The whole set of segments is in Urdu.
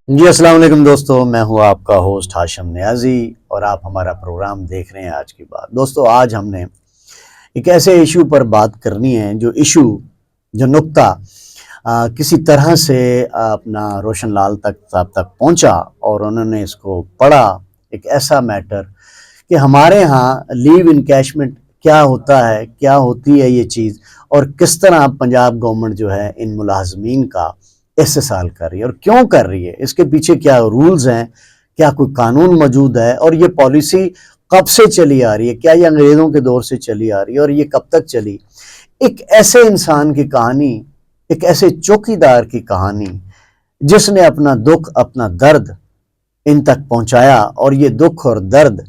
جی السلام علیکم دوستو، میں ہوں آپ کا ہوسٹ ہاشم نیازی اور آپ ہمارا پروگرام دیکھ رہے ہیں آج کی بات۔ دوستو آج ہم نے ایک ایسے ایشو پر بات کرنی ہے جو نقطہ کسی طرح سے اپنا روشن لال صاحب تک پہنچا اور انہوں نے اس کو پڑھا۔ ایک ایسا میٹر کہ ہمارے ہاں لیو انکیشمنٹ کیا ہوتا ہے، کیا ہوتی ہے یہ چیز، اور کس طرح پنجاب گورنمنٹ جو ہے ان ملازمین کا استحصال کر رہی ہے اور کیوں کر رہی ہے، اس کے پیچھے کیا رولز ہیں، کیا کوئی قانون موجود ہے، اور یہ پالیسی کب سے چلی آ رہی ہے، کیا یہ انگریزوں کے دور سے چلی آ رہی ہے اور یہ کب تک چلی۔ ایک ایسے انسان کی کہانی، ایک ایسے چوکی دار کی کہانی جس نے اپنا دکھ، اپنا درد ان تک پہنچایا، اور یہ دکھ اور درد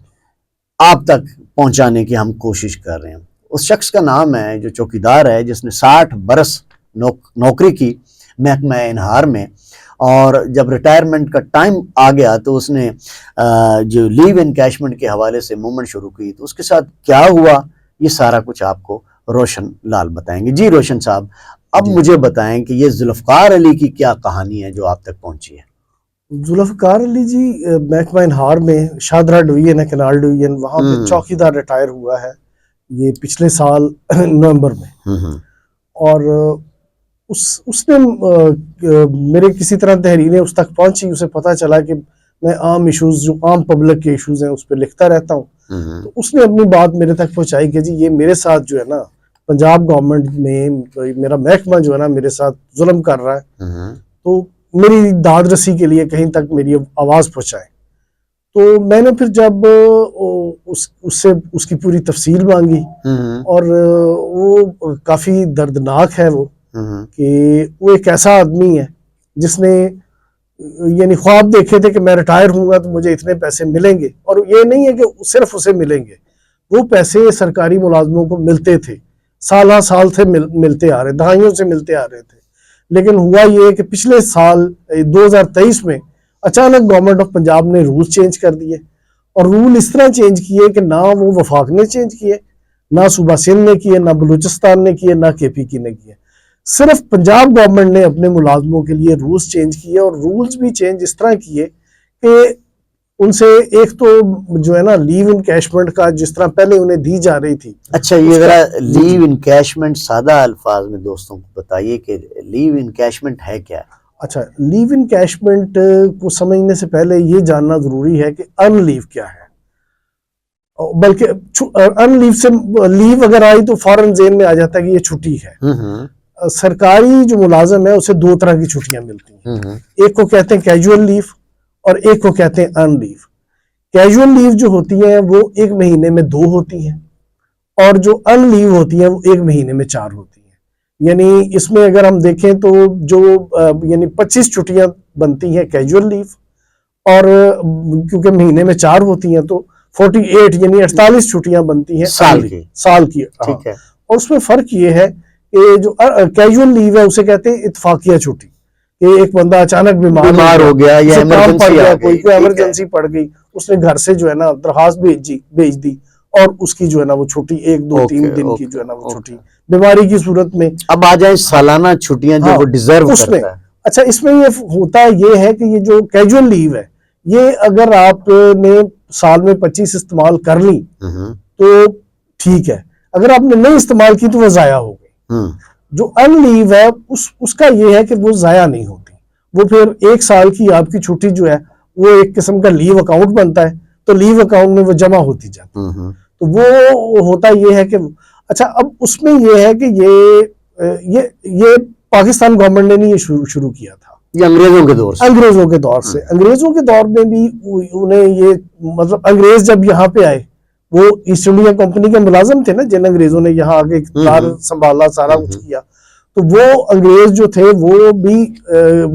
آپ تک پہنچانے کی ہم کوشش کر رہے ہیں۔ اس شخص کا نام ہے جو چوکیدار ہے، جس نے 60 برس نوکری کی محکمہ انہار میں، اور جب ریٹائرمنٹ کا ٹائم آ گیا تو اس نے جو لیو انکیشمنٹ کے حوالے سے موومنٹ شروع کی۔ تو اس کے ساتھ کیا ہوا، یہ سارا کچھ آپ کو روشن لال بتائیں گے۔ جی روشن صاحب، اب مجھے بتائیں کہ یہ ذوالفقار علی کی کیا کہانی ہے جو آپ تک پہنچی ہے؟ ذوالفقار علی جی محکمہ انہار میں شاہدرہ ڈویژن ہے، کنال ڈویژن، وہاں پہ چوکیدار ریٹائر ہوا ہے یہ پچھلے سال نومبر میں۔ اور اس نے میرے کسی طرح تحریریں اس تک پہنچی، اسے پتہ چلا کہ میں عام ایشوز، جو عام پبلک کے ایشوز ہیں، اس پہ لکھتا رہتا ہوں۔ تو اس نے اپنی بات میرے تک پہنچائی کہ جی یہ میرے ساتھ جو ہے نا، پنجاب گورنمنٹ میں میرا محکمہ جو ہے نا میرے ساتھ ظلم کر رہا ہے، تو میری داد رسی کے لیے کہیں تک میری آواز پہنچائے۔ تو میں نے پھر جب اس سے اس کی پوری تفصیل مانگی، اور وہ کافی دردناک ہے، وہ کہ وہ ایک ایسا آدمی ہے جس نے یعنی خواب دیکھے تھے کہ میں ریٹائر ہوں گا تو مجھے اتنے پیسے ملیں گے، اور یہ نہیں ہے کہ صرف اسے ملیں گے، وہ پیسے سرکاری ملازموں کو ملتے تھے، سالہ سال سے ملتے آ رہے، دہائیوں سے ملتے آ رہے تھے۔ لیکن ہوا یہ کہ پچھلے سال 2023 میں اچانک گورنمنٹ آف پنجاب نے رول چینج کر دیے، اور رول اس طرح چینج کیے کہ نہ وہ وفاق نے چینج کیے، نہ صوبہ سندھ نے کیے، نہ بلوچستان نے کیے، نہ کے پی کی نے کیے، صرف پنجاب گورنمنٹ نے اپنے ملازموں کے لیے رولز چینج کیے، اور رولز بھی چینج اس طرح کیے کہ ان سے ایک تو جو ہے نا لیو انکیشمنٹ کا جس طرح پہلے انہیں دی جا رہی تھی۔ اچھا، یہ ذرا لیو انکیشمنٹ سادہ الفاظ میں دوستوں کو بتائیے کہ لیو انکیشمنٹ ہے کیا؟ اچھا، لیو انکیشمنٹ کو سمجھنے سے پہلے یہ جاننا ضروری ہے کہ ان لیو کیا ہے، بلکہ ان لیو سے لیو اگر آئی تو فوراً ذہن میں آ جاتا ہے کہ یہ چھٹی ہے۔ سرکاری جو ملازم ہے اسے دو طرح کی چھٹیاں ملتی ہیں، ایک کو کہتے ہیں کیجول لیو اور ایک کو کہتے ہیں ان لیو۔ کیجول لیو جو ہوتی ہیں وہ 1 مہینے میں 2 ہوتی ہیں، اور جو ان لیو ہوتی ہیں وہ 1 مہینے میں 4 ہوتی ہیں۔ یعنی اس میں اگر ہم دیکھیں تو جو یعنی 25 چھٹیاں بنتی ہیں کیجول لیو، اور کیونکہ مہینے میں 4 ہوتی ہیں تو 48 یعنی 48 چھٹیاں بنتی ہیں سال کی۔ اور اس میں فرق یہ ہے کہ جو کیجول لیو ہے اسے کہتے ہیں اتفاقیہ چھٹی، کہ ایک بندہ اچانک بیمار ہو گیا یا کوئی ایمرجنسی پڑ گئی، اس نے گھر سے جو ہے نا درخواست بھیج دی، اور اس کی جو ہے نا وہ چھٹی 1 2 3 دن کی جو ہے نا وہ چھٹی بیماری کی صورت میں۔ اب آ جائیں سالانہ چھٹیاں جو وہ ڈیزرو کرتا ہے۔ اچھا، اس میں یہ ہوتا یہ ہے کہ یہ جو کیجول لیو ہے، یہ اگر آپ نے سال میں 25 استعمال کر لی تو ٹھیک ہے، اگر آپ نے نہیں استعمال کی تو وہ ضائع ہو گئی۔ جو ان لیو ہے اس کا یہ ہے کہ وہ ضائع نہیں ہوتی، وہ پھر 1 سال کی آپ کی چھٹی جو ہے وہ ایک قسم کا لیو اکاؤنٹ بنتا ہے، تو لیو اکاؤنٹ میں وہ جمع ہوتی جاتی ہے۔ تو وہ ہوتا یہ ہے کہ اچھا، اب اس میں یہ ہے کہ یہ پاکستان گورنمنٹ نے نہیں یہ شروع کیا تھا، یہ انگریزوں کے دور سے، انگریزوں کے دور میں بھی انہیں یہ مطلب انگریز جب یہاں پہ آئے، وہ ایسٹ انڈیا کمپنی کے ملازم تھے نا، جن انگریزوں نے یہاں آگے اقتدار سنبھالا، سارا کچھ کیا، تو وہ انگریز جو تھے وہ بھی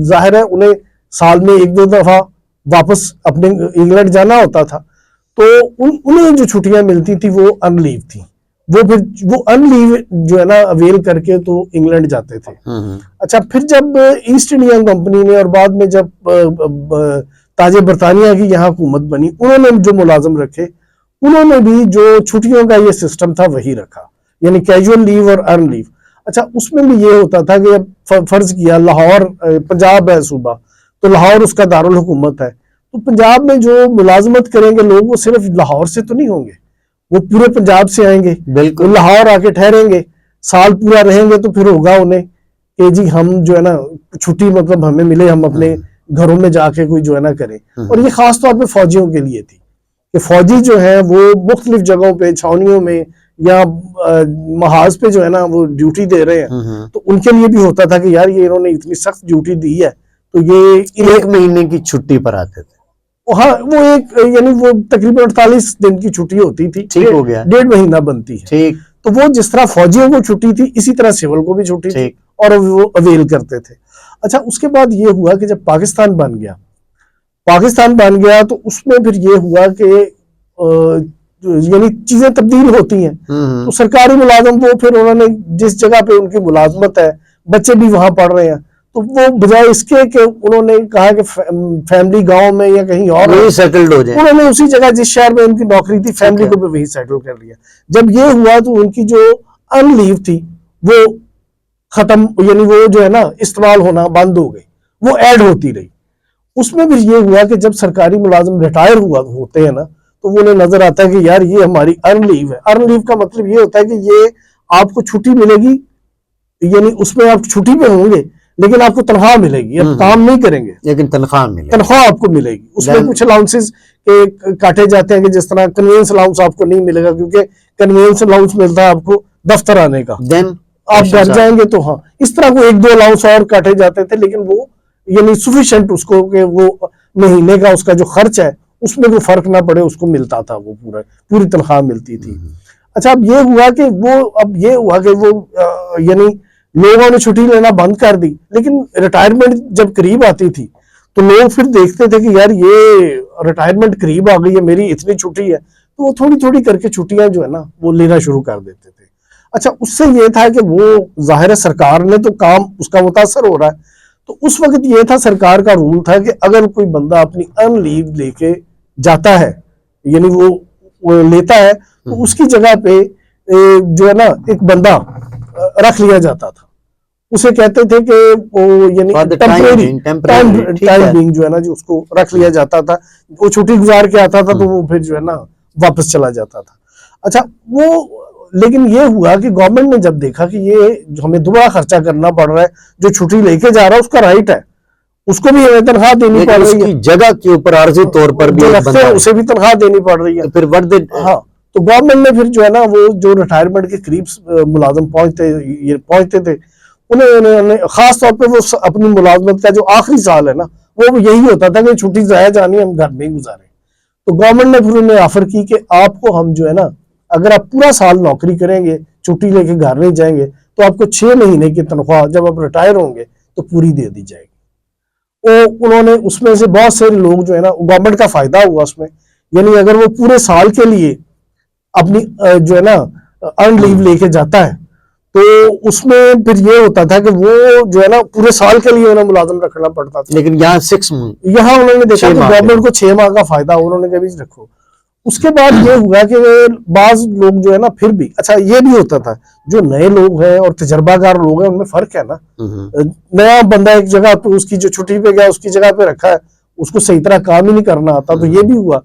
ظاہر ہے انہیں سال میں 1 2 دفعہ واپس اپنے انگلینڈ جانا ہوتا تھا، تو انہیں جو چھٹیاں ملتی تھی وہ ان لیو تھی، وہ ان لیو جو ہے نا اویل کر کے تو انگلینڈ جاتے تھے۔ اچھا، پھر جب ایسٹ انڈیا کمپنی نے اور بعد میں جب تاج برطانیہ کی یہاں حکومت بنی، انہوں نے جو ملازم رکھے، انہوں نے بھی جو چھٹیوں کا یہ سسٹم تھا وہی رکھا، یعنی کیجول لیو اور ان لیو۔ اچھا، اس میں بھی یہ ہوتا تھا کہ فرض کیا لاہور پنجاب ہے صوبہ، تو لاہور اس کا دارالحکومت ہے. تو پنجاب میں جو ملازمت کریں گے لوگ وہ صرف لاہور سے تو نہیں ہوں گے, وہ پورے پنجاب سے آئیں گے, بالکل. وہ لاہور آ کے ٹھہریں گے, سال پورا رہیں گے, تو پھر ہوگا انہیں کہ جی ہم جو ہے نا چھٹی مطلب ہمیں ملے, ہم اپنے گھروں میں جا کے کوئی جو ہے نا کریں. اور یہ خاص طور پہ فوجیوں کے لیے تھی کہ فوجی جو ہیں وہ مختلف جگہوں پہ چھاونیوں میں یا محاذ پہ جو ہے نا وہ ڈیوٹی دے رہے ہیں, تو ان کے لیے بھی ہوتا تھا کہ یار یہ انہوں نے اتنی سخت ڈیوٹی دی ہے تو یہ 1 مہینے کی چھٹی پر آتے تھے. ہاں وہ ایک یعنی وہ تقریباً 48 دن کی چھٹی ہوتی تھی, ٹھیک ہو گیا, 1.5 مہینہ بنتی ہے. ٹھیک. تو وہ جس طرح فوجیوں کو چھٹی تھی اسی طرح سول کو بھی چھٹی تھی اور وہ اویل کرتے تھے. اچھا اس کے بعد یہ ہوا کہ جب پاکستان بن گیا تو اس میں پھر یہ ہوا کہ یعنی چیزیں تبدیل ہوتی ہیں. تو سرکاری ملازم وہ پھر انہوں نے جس جگہ پہ ان کی ملازمت ہے, بچے بھی وہاں پڑھ رہے ہیں, تو وہ بجائے اس کے کہ انہوں نے کہا کہ فیملی گاؤں میں یا کہیں اور سیٹلڈ ہو جائے, انہوں نے اسی جگہ جس شہر میں ان کی نوکری تھی فیملی کو بھی وہی سیٹل کر لیا. جب یہ ہوا تو ان کی جو ان لیو تھی وہ ختم, یعنی وہ جو ہے نا استعمال ہونا بند ہو گئی, وہ ایڈ ہوتی رہی. اس میں بھی یہ ہوا کہ جب سرکاری ملازم ریٹائر ہوتے ہیں نا تو وہ انہیں نظر آتا ہے کہ یار یہ ہماری ارن لیو ہے. ارن لیو کا مطلب یہ ہوتا ہے کہ یہ آپ کو چھٹی ملے گی, یعنی اس میں آپ چھٹی پہ ہوں گے لیکن آپ کو تنخواہ ملے گی, آپ کام نہیں کریں گے لیکن تنخواہ آپ کو ملے گی. اس میں کچھ الاؤنسز کاٹے جاتے ہیں کہ جس طرح کنوینس الاؤنس آپ کو نہیں ملے گا, کیونکہ کنوینس الاؤنس ملتا ہے آپ کو دفتر آنے کا, آپ گھر جائیں گے تو ہاں اس طرح کو 1-2 الاؤنس اور کاٹے جاتے تھے, لیکن وہ یعنی سفیشینٹ اس کو کہ وہ مہینے کا اس کا جو خرچ ہے اس میں کوئی فرق نہ پڑے, اس کو ملتا تھا, وہ پوری تنخواہ ملتی تھی. اچھا اب یہ ہوا کہ وہ یعنی لوگوں نے چھٹی لینا بند کر دی, لیکن ریٹائرمنٹ جب قریب آتی تھی تو لوگ پھر دیکھتے تھے کہ یار یہ ریٹائرمنٹ قریب آ گئی ہے, میری اتنی چھٹی ہے, تو وہ تھوڑی تھوڑی کر کے چھٹیاں جو ہے نا وہ لینا شروع کر دیتے تھے. اچھا اس سے یہ تھا کہ وہ ظاہر سرکار نے تو کام اس کا متاثر ہو رہا ہے, تو اس وقت یہ تھا سرکار کا رول تھا کہ اگر کوئی بندہ اپنی ان لیو لے کے جاتا ہے, یعنی وہ لیتا ہے, تو اس کی جگہ پہ جو ہے نا ایک بندہ رکھ لیا جاتا تھا. اسے کہتے تھے کہ وہ یعنی ٹائم بینگ جو ہے نا جو اس کو رکھ لیا جاتا تھا, وہ چھٹی گزار کے آتا تھا تو وہ پھر جو ہے نا واپس چلا جاتا تھا. اچھا وہ لیکن یہ ہوا کہ گورنمنٹ نے جب دیکھا کہ یہ ہمیں دوبارہ خرچہ کرنا پڑ رہا ہے, جو چھٹی لے کے جا رہا ہے اس کا رائٹ ہے, اس کو بھی ہمیں تنخواہ دینی پڑ رہی ہے, جگہ کے اوپر عارضی طور پر بھی اسے بھی تنخواہ دینی پڑ رہی ہے. ہاں تو گورنمنٹ نے پھر جو ہے نا وہ جو ریٹائرمنٹ کے قریب ملازم پہنچتے تھے انہیں خاص طور پہ وہ اپنی ملازمت کا جو آخری سال ہے نا وہ یہی ہوتا تھا کہ چھٹی ضائع جانی ہم گھر میں ہی گزاریں. تو گورنمنٹ نے پھر انہیں آفر کی کہ آپ کو ہم جو ہے نا اگر آپ پورا سال نوکری کریں گے, چھٹی لے کے گھر نہیں جائیں گے, تو آپ کو 6 مہینے کی تنخواہ جب آپ ریٹائر ہوں گے تو پوری دے دی جائے گی. انہوں نے اس میں سے بہت سے لوگ جو ہے نا گورنمنٹ کا فائدہ ہوا اس میں, یعنی اگر وہ پورے سال کے لیے اپنی جو ہے نا ارن لیو لے کے جاتا ہے تو اس میں پھر یہ ہوتا تھا کہ وہ جو ہے نا پورے سال کے لیے انہیں ملازم رکھنا پڑتا تھا. لیکن یہاں انہوں نے دیکھا کہ گورنمنٹ کو 6 ماہ کا فائدہ, انہوں نے کہا بھی رکھو. اس کے بعد یہ ہوا کہ بعض لوگ جو ہے نا پھر بھی اچھا یہ بھی ہوتا تھا جو نئے لوگ ہیں اور تجربہ کار لوگ ہیں ان میں فرق ہے نا, نیا بندہ ایک جگہ پہ اس کی جو چھٹی پہ گیا اس کی جگہ پہ رکھا ہے, اس کو صحیح طرح کام ہی نہیں کرنا آتا, تو یہ بھی ہوا.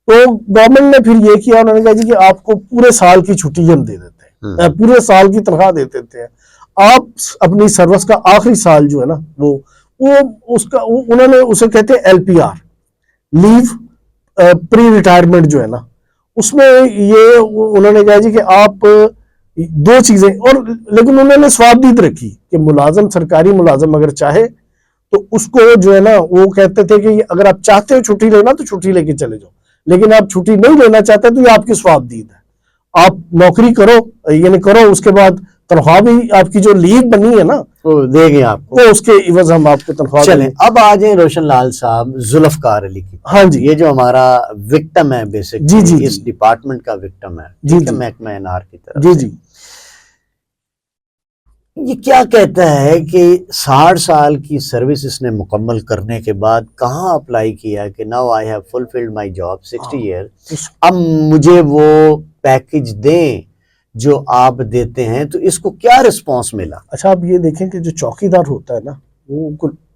تو گورنمنٹ نے پھر یہ کیا, انہوں نے کہا جی کہ آپ کو پورے سال کی چھٹی ہم دے دیتے ہیں, پورے سال کی تنخواہ دے دیتے ہیں, آپ اپنی سروس کا آخری سال جو ہے نا وہ اس کا انہوں نے اسے کہتے ہیں LPR لیو پری ریٹائرمنٹ جو ہے نا, اس میں یہ انہوں نے کہا جی کہ آپ 2 چیزیں, اور لیکن انہوں نے ثوابدید رکھی کہ ملازم سرکاری ملازم اگر چاہے تو اس کو جو ہے نا وہ کہتے تھے کہ اگر آپ چاہتے ہو چھٹی لینا تو چھٹی لے کے چلے جاؤ, لیکن آپ چھٹی نہیں لینا چاہتے تو یہ آپ کی ثوابدید ہے, آپ نوکری کرو یعنی کرو, اس کے بعد تنخواہ بھی آپ کی جو لیو بنی ہے نا وہ دے گے آپ کو, وہ اس کے عوض ہم آپ کو تنخواہ دیں. چلیں اب آ جائیں روشن لال صاحب ذوالفقار علی کی. ہاں جی, یہ جو ہمارا وکٹم ہے بیسکلی, جی اس ڈپارٹمنٹ کا وکٹم ہے, جی محکمہ انار کی طرف جی سے. جی یہ کیا کہتا ہے کہ 60 سال کی سروس اس نے مکمل کرنے کے بعد کہاں اپلائی کیا کہ now I have fulfilled my job 60 year, اب مجھے وہ پیکج دیں جو آپ دیتے ہیں, تو اس کو کیا رسپانس ملا؟ اچھا آپ یہ دیکھیں کہ جو چوکیدار ہوتا ہے نا وہ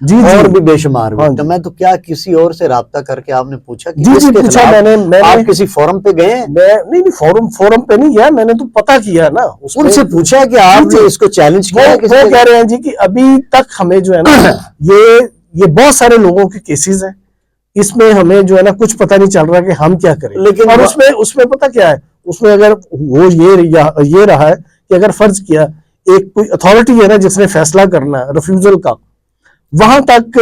جی اور بھی بے شمار ہاں وکٹم ہے. تو کیا کسی اور سے رابطہ کر کے آپ نے پوچھا کہ جی اس کے پوچھا خلاف میں نے آپ کسی فورم پہ گئے ہیں؟ نہیں فورم پہ نہیں گیا, میں نے تو پتا کیا نا, ان سے پوچھا کہ آپ نے اس کو چیلنج کیا؟ وہ کہہ رہے ہیں جی کہ ابھی تک ہمیں جو ہے نا یہ بہت سارے لوگوں کے کیسز ہیں, اس میں ہمیں جو ہے نا کچھ پتہ نہیں چل رہا کہ ہم کیا کریں. لیکن اور اس میں پتہ کیا ہے, اس میں اگر وہ یہ رہا ہے کہ اگر فرض کیا ایک کوئی اتھارٹی ہے نا جس نے فیصلہ کرنا ہے ریفیوزل کا, وہاں تک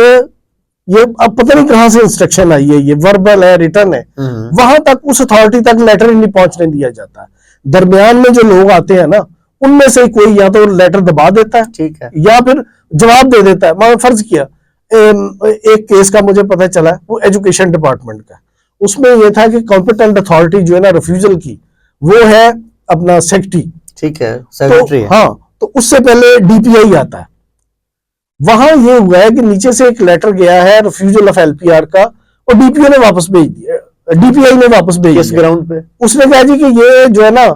یہ اب پتہ نہیں کہاں سے انسٹرکشن آئی ہے, یہ وربل ہے ریٹن ہے, وہاں تک اس اتھارٹی تک لیٹر ہی نہیں پہنچنے دیا جاتا. درمیان میں جو لوگ آتے ہیں نا ان میں سے کوئی یا تو لیٹر دبا دیتا ہے, ٹھیک ہے, یا پھر جواب دے دیتا ہے. میں فرض کیا ایک کیس کا مجھے پتہ چلا ہے, وہ ایجوکیشن ڈپارٹمنٹ کا, اس میں یہ تھا کہ کمپیٹنٹ اتھارٹی جو ہے نا ریفیوزل کی وہ ہے اپنا سیکٹری, ٹھیک ہے, سیکرٹری ہے. ہاں, تو اس سے پہلے ڈی پی آئی آتا ہے. وہاں یہ ہوا ہے کہ نیچے سے ایک لیٹر گیا ہے ریفیوزل آف ایل پی آر کا, اور ڈی پی او نے واپس بھیج دیا, ڈی پی آئی نے واپس بھیج کس دیا. گراؤنڈ پہ؟ اس نے کہا جی کہ یہ جو ہے نا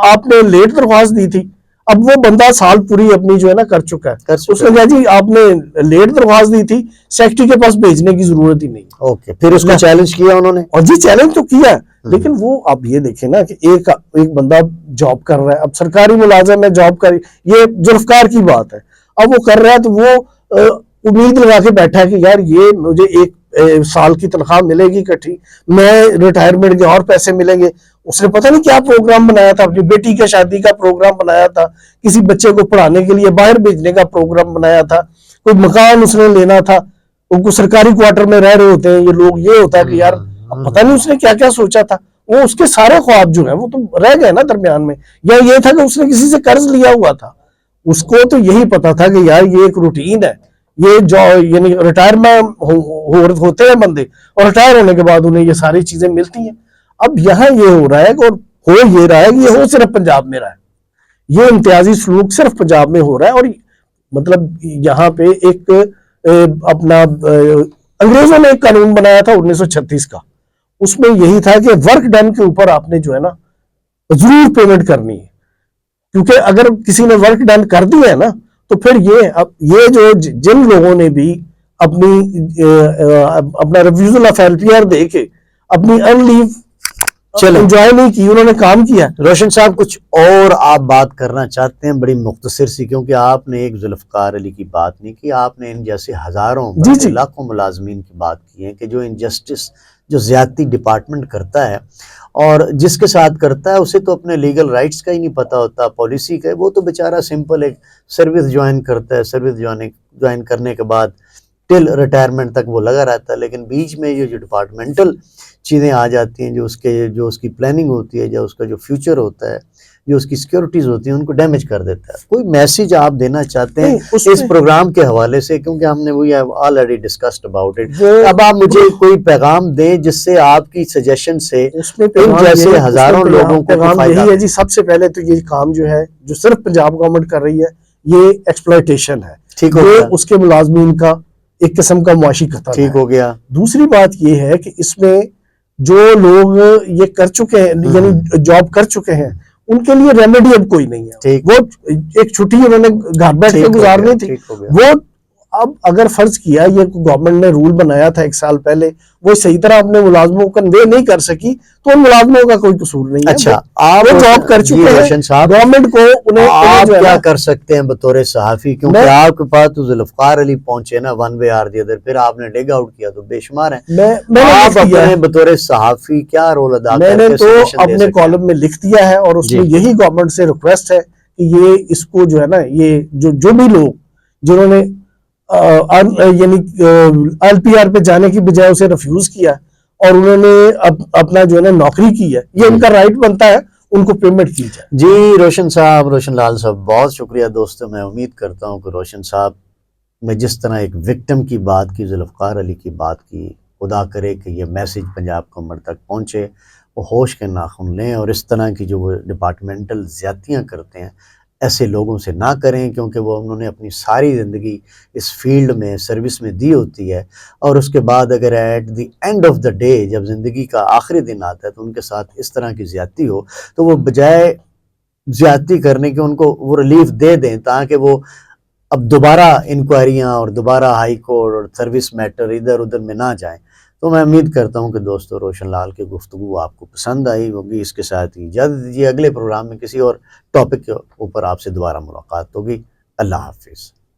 آپ نے لیٹ درخواست دی تھی, اب وہ بندہ سال پوری اپنی جو ہے نا کر چکا ہے. اس نے کہا جی آپ نے لیٹ درخواست دی تھی, سیکٹری کے پاس بھیجنے کی ضرورت ہی نہیں. اوکے, پھر اس کو چیلنج کیا انہوں نے؟ اور جی چیلنج تو کیا ہے, لیکن وہ آپ یہ دیکھیں نا کہ ایک بندہ جاب کر رہا ہے, اب سرکاری ملازم ہے, جاب کر, یہ ذوالفقار کی بات ہے, اب وہ کر رہا ہے تو وہ امید لگا کے بیٹھا ہے کہ یار یہ مجھے ایک سال کی تنخواہ ملے گی کٹھی, میں ریٹائرمنٹ کے اور پیسے ملیں گے. اس نے پتہ نہیں کیا پروگرام بنایا تھا, اپنی بیٹی کے شادی کا پروگرام بنایا تھا, کسی بچے کو پڑھانے کے لیے باہر بھیجنے کا پروگرام بنایا تھا, کوئی مکان اس نے لینا تھا, وہ سرکاری کوارٹر میں رہ رہے ہوتے ہیں یہ لوگ, یہ ہوتا ہے کہ یار اب پتہ نہیں اس نے کیا کیا سوچا تھا. وہ اس کے سارے خواب جو ہیں وہ تو رہ گئے نا درمیان میں. یا یہ تھا کہ اس نے کسی سے قرض لیا ہوا تھا, اس کو تو یہی پتا تھا کہ یار یہ ایک روٹین ہے, یہ جو یعنی ریٹائرمنٹ ہوتے ہیں بندے, اور ریٹائر ہونے کے بعد انہیں یہ ساری چیزیں ملتی ہیں. اب یہاں یہ ہو رہا ہے کہ, اور ہو یہ رہا ہے کہ یہ صرف پنجاب میں رہا ہے, یہ امتیازی سلوک صرف پنجاب میں ہو رہا ہے. اور مطلب یہاں پہ ایک اپنا انگریزوں نے ایک قانون بنایا تھا 1936 کا, اس میں یہی تھا کہ ورک ڈن کے اوپر آپ نے جو ہے نا ضرور پیمنٹ کرنی ہے, کیونکہ اگر کسی نے ورک ڈن کر دیا ہے نا تو پھر یہ جو جن لوگوں نے بھی اپنا ریفیوزل آف ایل پی آر دے کے اپنی ارن لیو انجوائے نہیں کی, انہوں نے کام کیا. روشن صاحب کچھ اور آپ بات کرنا چاہتے ہیں بڑی مختصر سی, کیونکہ آپ نے ایک ذوالفقار علی کی بات نہیں کی, آپ نے ان جیسے ہزاروں لاکھوں ملازمین کی بات کی ہے کہ جو انجسٹس, جو زیادتی ڈپارٹمنٹ کرتا ہے, اور جس کے ساتھ کرتا ہے اسے تو اپنے لیگل رائٹس کا ہی نہیں پتہ ہوتا, پالیسی کا. وہ تو بیچارہ سمپل ایک سروس جوائن کرتا ہے, سروس جوائن کرنے کے بعد ٹل ریٹائرمنٹ تک وہ لگا رہتا ہے, لیکن بیچ میں جو ڈپارٹمنٹل چیزیں آ جاتی ہیں, جو اس کی پلاننگ ہوتی ہے, جو اس کا جو فیوچر ہوتا ہے, جو اس کی سیکیورٹیز ہوتی ہیں, ان کو ڈیمیج کر دیتا ہے. کوئی میسیج آپ دینا چاہتے ہیں اس پروگرام کے حوالے سے, کیونکہ ہم نے وہی آلریڈی ڈسکسڈ اباؤٹ اٹ, اب آپ مجھے کوئی پیغام دیں جس سے آپ کی سجیشن سے ان جیسے ہزاروں لوگوں کو فائدہ یہی ہے جی. سب سے پہلے تو یہ کام جو ہے جو صرف پنجاب گورنمنٹ کر رہی ہے یہ ایکسپلائٹیشن ہے, ٹھیک ہو گیا, اس کے ملازمین کا ایک قسم کا معاشی قتل ہے, ٹھیک ہو گیا. دوسری بات یہ ہے کہ اس میں جو لوگ یہ کر چکے ہیں یعنی جاب کر چکے ہیں ان کے لیے ریمیڈی اب کوئی نہیں ہے. وہ ایک چھٹی انہوں نے گھر بیٹھ کے گزارنی تھی, وہ اب اگر فرض کیا یہ گورنمنٹ نے رول بنایا تھا 1 سال پہلے, وہ صحیح طرح اپنے ملازموں کو کنوے نہیں کر سکی تو ان ملازموں کا کوئی قصور نہیں ہے. اچھا, آپ جاب کر چکے ہیں گورنمنٹ کو, آپ کیا کر سکتے ہیں بطور صحافی, کیونکہ آپ کے پاس تو ذوالفقار علی پہنچے نا one way or the other, پھر آپ نے ڈگ آؤٹ کیا تو بے شمار ہیں. آپ اپنے بطور صحافی کیا رول ادا کرتے ہیں؟ میں نے تو اپنے کالم میں لکھ دیا ہے, اور اس میں یہی گورنمنٹ سے ریکویسٹ ہے کہ یہ اس کو جو ہے نا یہ جو بھی لوگ جنہوں نے یعنی ایل پی آر پہ جانے کی بجائے اسے ریفیوز کیا اور انہوں نے اپنا جو ہے نا نوکری کی ہے, یہ ان کا رائٹ بنتا ہے, ان کو پیمنٹ کی جائے. جی روشن صاحب, روشن لال صاحب, بہت شکریہ دوستو. میں امید کرتا ہوں کہ روشن صاحب میں جس طرح ایک وکٹم کی بات کی, ذوالفقار علی کی بات کی, خدا کرے کہ یہ میسیج پنجاب گورنمنٹ تک پہنچے, وہ ہوش کے ناخن لیں, اور اس طرح کی جو وہ ڈپارٹمنٹل زیادتیاں کرتے ہیں ایسے لوگوں سے نہ کریں, کیونکہ وہ انہوں نے اپنی ساری زندگی اس فیلڈ میں سروس میں دی ہوتی ہے, اور اس کے بعد اگر at the end of the day جب زندگی کا آخری دن آتا ہے تو ان کے ساتھ اس طرح کی زیادتی ہو, تو وہ بجائے زیادتی کرنے کے ان کو وہ ریلیف دے دیں تاکہ وہ اب دوبارہ انکوائریاں اور دوبارہ ہائی کورٹ اور سروس میٹر ادھر ادھر میں نہ جائیں. تو میں امید کرتا ہوں کہ دوستو روشن لال کی گفتگو آپ کو پسند آئی ہوگی. اس کے ساتھ ہی اجازت دیجیے، اگلے پروگرام میں کسی اور ٹاپک کے اوپر آپ سے دوبارہ ملاقات ہوگی. اللہ حافظ.